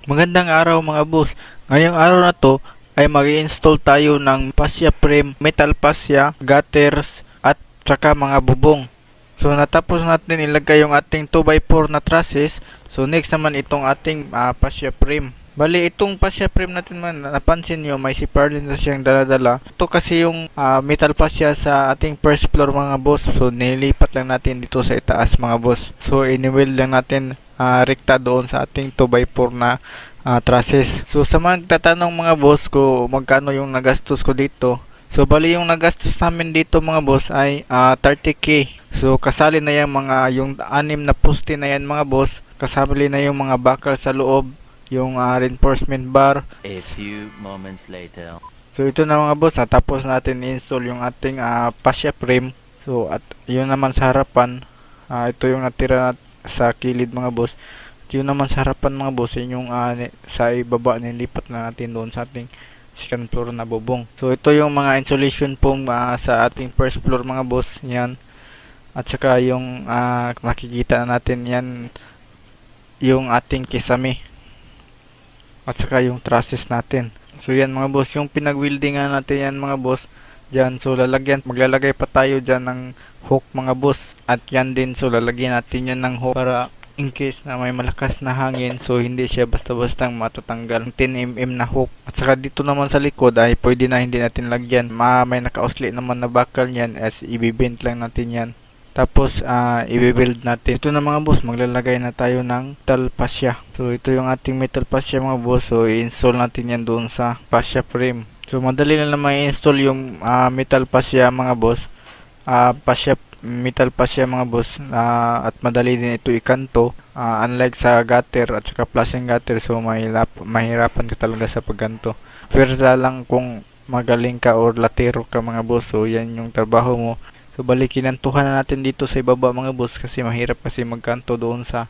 Magandang araw mga boss. Ngayong araw na to ay mag-i-install tayo ng fascia frame, metal fascia, gutters at saka mga bubong. So natapos natin ilagay yung ating 2x4 na trusses. So next naman itong ating fascia frame. Bali itong fascia frame natin man, napansin nyo may si Parlin na siyang daladala. Ito kasi yung metal fascia sa ating first floor mga boss. So nilipat lang natin dito sa itaas mga boss. So ini-weld lang natin rekta doon sa ating 2x4 na trusses. So sa mga nagtatanong mga boss ko magkano yung nagastos ko dito. So bali yung nagastos namin dito mga boss ay 30k. So kasali na yung 6 na poste na yan mga boss. Kasali na yung mga bakal sa loob, yung reinforcement bar. A few moments later. So ito na mga boss, natapos natin i-install yung ating fascia frame. So at yun naman sa harapan, ito yung natira sa kilid mga boss. At yun naman sa harapan mga boss, yun yung sa ibaba nilipat na natin doon sa ating second floor na bubong. So ito yung mga insulation foam sa ating first floor mga boss, yan. At saka yung makikita natin yan, yung ating kisame. At saka yung trusses natin. So yan mga boss, yung pinag-weldingan natin yan mga boss dyan. So maglalagay pa tayo dyan ng hook mga boss. At yan din, so lalagyan natin yan ng hook para in case na may malakas na hangin, so hindi siya basta-bastang matatanggal. 10mm na hook. At saka dito naman sa likod ay pwede na hindi natin lagyan. May naka-usli naman na bakal yan, as ibibend lang natin yan. Tapos i-build natin. Ito na mga boss, maglalagay na tayo ng metal fascia. So ito yung ating metal fascia mga boss. So i-install natin yan doon sa fascia frame. So madali lang naman i-install yung metal fascia mga boss. Metal fascia mga boss. At madali din ito ikanto. Unlike sa gutter at saka flashing gutter, so mahirapan ka talaga sa pagganto. Pero lang kung magaling ka or latero ka mga boss, so yan yung trabaho mo. So bali kinantuhan na natin dito sa ibaba mga boss kasi mahirap kasi magkanto doon sa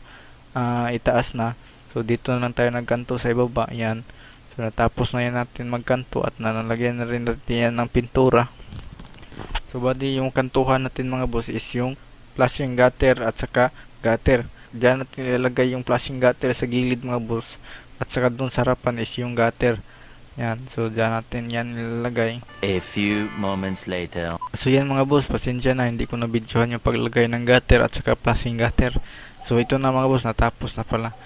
itaas na. So dito na lang tayo nagkanto sa ibaba, yan. So natapos na yan natin magkanto at nalagyan na rin natin yan ng pintura. So bali yung kantuhan natin mga boss is yung flashing gutter at saka gutter. Diyan natin ilalagay yung flashing gutter sa gilid mga boss. At saka doon sa harapan is yung gutter. Yan, so dyan natin yan nilalagay. A few moments later. So yan mga boss, pasensya na hindi ko na videohan yung paglagay ng gutter at saka flashing gutter. So ito na mga boss, natapos na pala.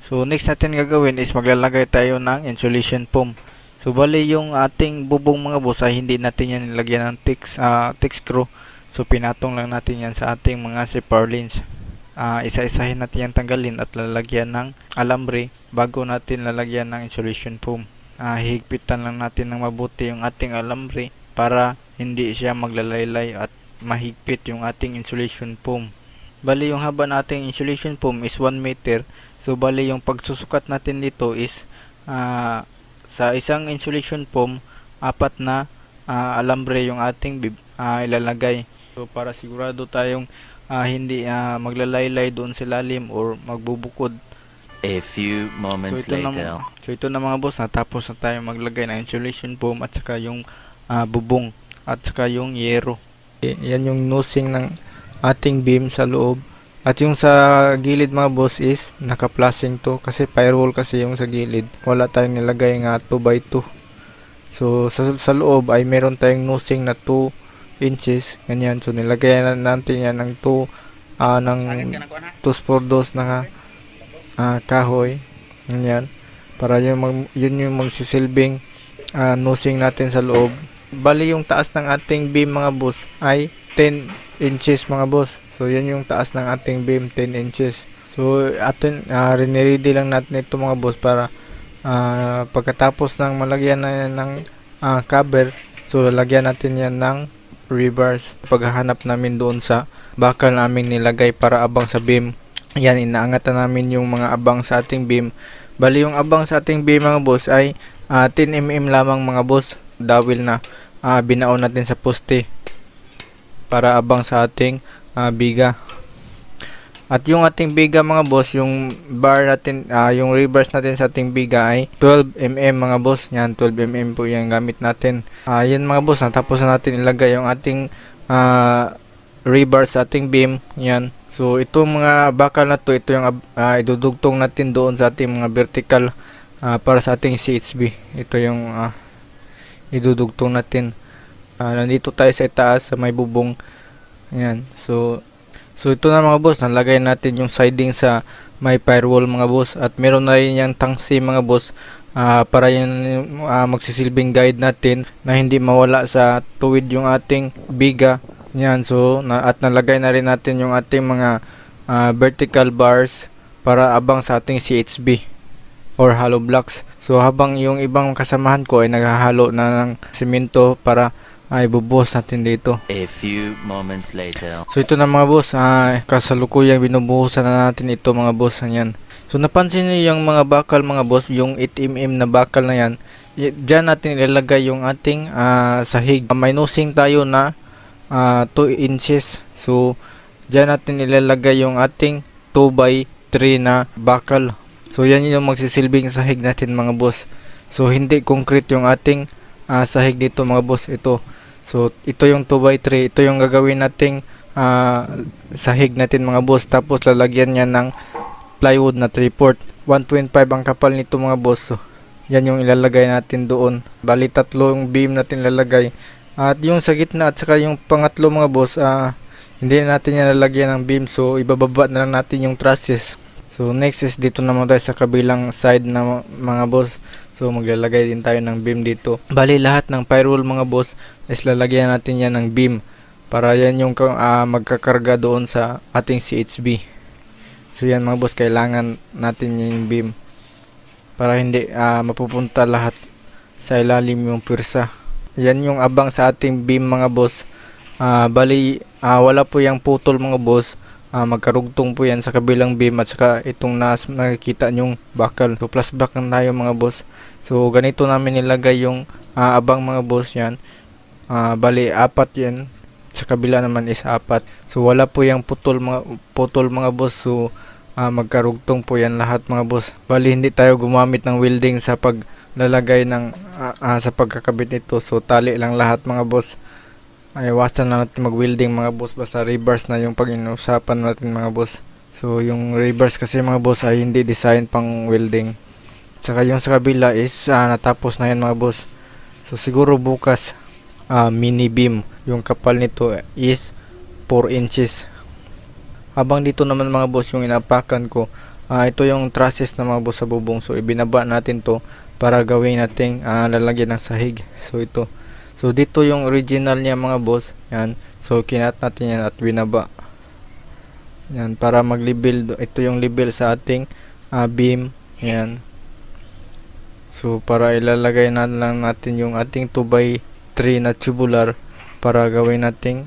So next natin gagawin is maglalagay tayo ng insulation foam. So bali yung ating bubong mga boss ay hindi natin yan nilagyan ng teak screw. So pinatong lang natin yan sa ating mga purlins. Isa-isahin natin yan tanggalin at lalagyan ng alambre bago natin lalagyan ng insulation foam. Higpitan lang natin ng mabuti yung ating alambre para hindi siya maglalaylay at mahigpit yung ating insulation foam. Bali yung haba nating insulation foam is 1 meter. So bali yung pagsusukat natin dito is sa isang insulation foam 4 na alambre yung ating ilalagay. So para sigurado tayong hindi maglalaylay doon sa lalim or magbubukod. A few moments later. So ito na mga boss, natapos na tayo maglagay ng insulation foam at saka yung bubong at saka yung yero. Yan yung nosing ng ating beam sa loob. At yung sa gilid mga boss is naka-flashing to kasi firewall kasi yung sa gilid. Wala tayong nilagay nga 2x2. So sa loob ay meron tayong nosing na 2 inches. Ganyan. So nilagay na natin yan ng 2 2x2 na kahoy. Ganyan. Para yun yung magsisilbing nosing natin sa loob. Bali yung taas ng ating beam mga boss ay 10 inches mga boss. So yan yung taas ng ating beam, 10 inches. So atin riniredy lang natin ito mga boss para pagkatapos ng malagyan na ng cover, so lalagyan natin yan ng rebars. Paghahanap namin doon sa bakal namin nilagay para abang sa beam, yan inaangatan namin yung mga abang sa ating beam. Bali yung abang sa ating beam mga boss ay 10mm lamang mga boss. Dawil na binaon natin sa poste para abang sa ating biga. At yung ating biga mga boss, yung bar natin, yung reverse natin sa ating biga ay 12mm mga boss. Yan, 12mm po yung gamit natin. Yan mga boss, natapos na natin ilagay yung ating reverse sa ating beam. Yan. So itong mga bakal na to, ito yung idudugtong natin doon sa ating mga vertical para sa ating CHB. Ito yung idudugtong natin. Nandito tayo sa itaas sa may bubong. Ayan. So ito na mga boss, nalagay natin yung siding sa may firewall mga boss, at meron na rin yung tangsi mga boss para yung magsisilbing guide natin na hindi mawala sa tuwid yung ating biga. Yan, so at nalagay na rin natin yung ating mga vertical bars para abang sa ating CHB or hollow blocks. So habang yung ibang kasamahan ko ay naghahalo na ng simento para ibubuhos natin dito. A few moments later. So ito na mga boss, kasalukuyang binubuhusan na natin ito mga boss. Yan. So napansin niyo yung mga bakal mga boss, yung 8mm na bakal na yan, diyan natin ilalagay yung ating sahig. May nosing tayo na 2 inches. So diyan natin ilalagay yung ating 2x3 na bakal. So yan yung magsisilbing sahig natin mga boss. So hindi concrete yung ating sahig dito mga boss. Ito. So ito yung 2x3, ito yung gagawin nating sahig natin mga boss. Tapos lalagyan niya ng plywood na 3/4. 1.5 ang kapal nito mga boss. So yan yung ilalagay natin doon. Bali 3 yung beam natin ilalagay. At yung sa gitna at saka yung pangatlo mga boss, hindi na natin yan lalagyan ng beam. So ibababa na lang natin yung trusses. So next is dito naman tayo sa kabilang side na mga boss. So maglalagay din tayo ng beam dito. Bali lahat ng firewall mga boss is lalagyan natin yan ng beam para yan yung magkakarga doon sa ating CHB. So yan mga boss, kailangan natin yung beam para hindi mapupunta lahat sa ilalim yung pwersa. Yan yung abang sa ating beam mga boss. Bali wala po yung putol mga boss. Magkarugtong po yan sa kabilang beam at saka itong nakikita nyong bakal. So plus back na tayo mga boss. So ganito namin nilagay yung abang mga boss yan. Bali 4 yan. Sa kabila naman is 4. So wala po yung putol mga boss. So magkarugtong po yan lahat mga boss. Bali hindi tayo gumamit ng welding sa paglalagay ng sa pagkakabit nito. So tali lang lahat mga boss. Ay iwasan na natin mag-welding mga boss, basta reverse na yung pag-inusapan natin mga boss. So yung reverse kasi mga boss ay hindi design pang welding. Saka yung sa kabila is natapos na yan mga boss. So siguro bukas mini beam. Yung kapal nito is 4 inches. Habang dito naman mga boss yung inapakan ko, ito yung trusses na mga boss sa bubong. So ibinaba natin to para gawin nating lalagyan ng sahig. So ito. So dito yung original niya mga boss. Yan. So kinat natin yan at binaba. Yan para mag-level. Ito yung level sa ating beam. Yan. So para ilalagay na lang natin yung ating 2x3 na tubular para gawin nating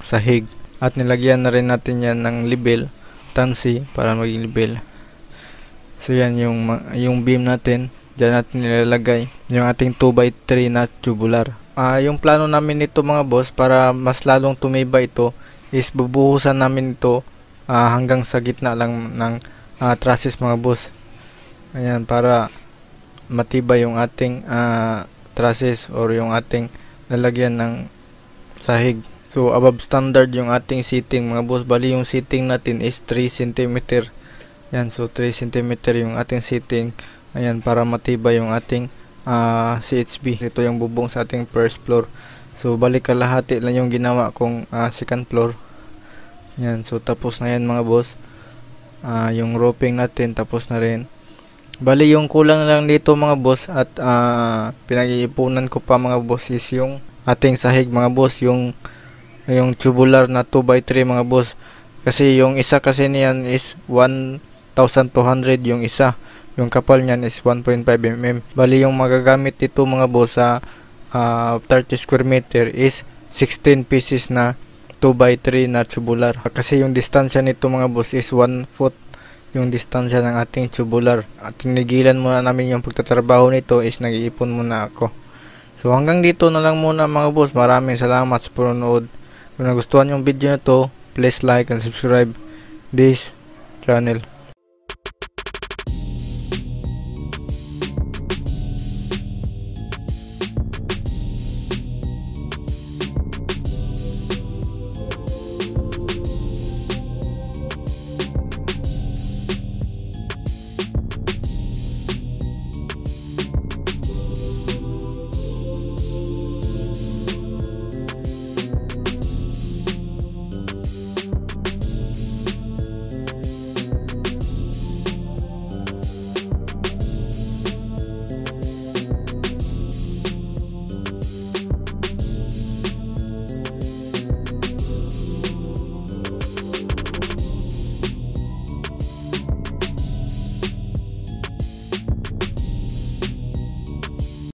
sahig. At nilagyan na rin natin yan ng level, tansi para maging level. So yan yung beam natin. Diyan natin nilalagay yung ating 2x3 na tubular. Yung plano namin nito mga boss, para mas lalong tumibay ito, is bubuhusan namin ito hanggang sa gitna lang ng trusses mga boss. Ayan, para matibay yung ating trusses or yung ating lalagyan ng sahig. So above standard yung ating seating mga boss. Bali yung seating natin is 3 cm. Yan, so 3 cm yung ating seating. Ayan, para matibay yung ating CHB. Ito yung bubong sa ating first floor. So balik kalahati lang yung ginawa kong second floor. Yan, so tapos na yan mga boss. Yung roofing natin tapos na rin. Bali yung kulang lang dito mga boss at pinag-iipunan ko pa mga boss is yung ating sahig mga boss, yung tubular na 2x3 mga boss. Kasi yung isa kasi niyan is 1,200 yung isa. Yung kapal niyan is 1.5 mm. Bali yung magagamit dito mga boss sa 30 square meter is 16 pieces na 2x3 na tubular. Kasi yung distansya nito mga boss is 1 foot yung distansya ng ating tubular. At tinigilan muna namin yung pagtatrabaho nito is nag-iipon muna ako. So hanggang dito na lang muna mga boss. Maraming salamat sa panonood. Kung nagustuhan yung video na to, please like and subscribe this channel.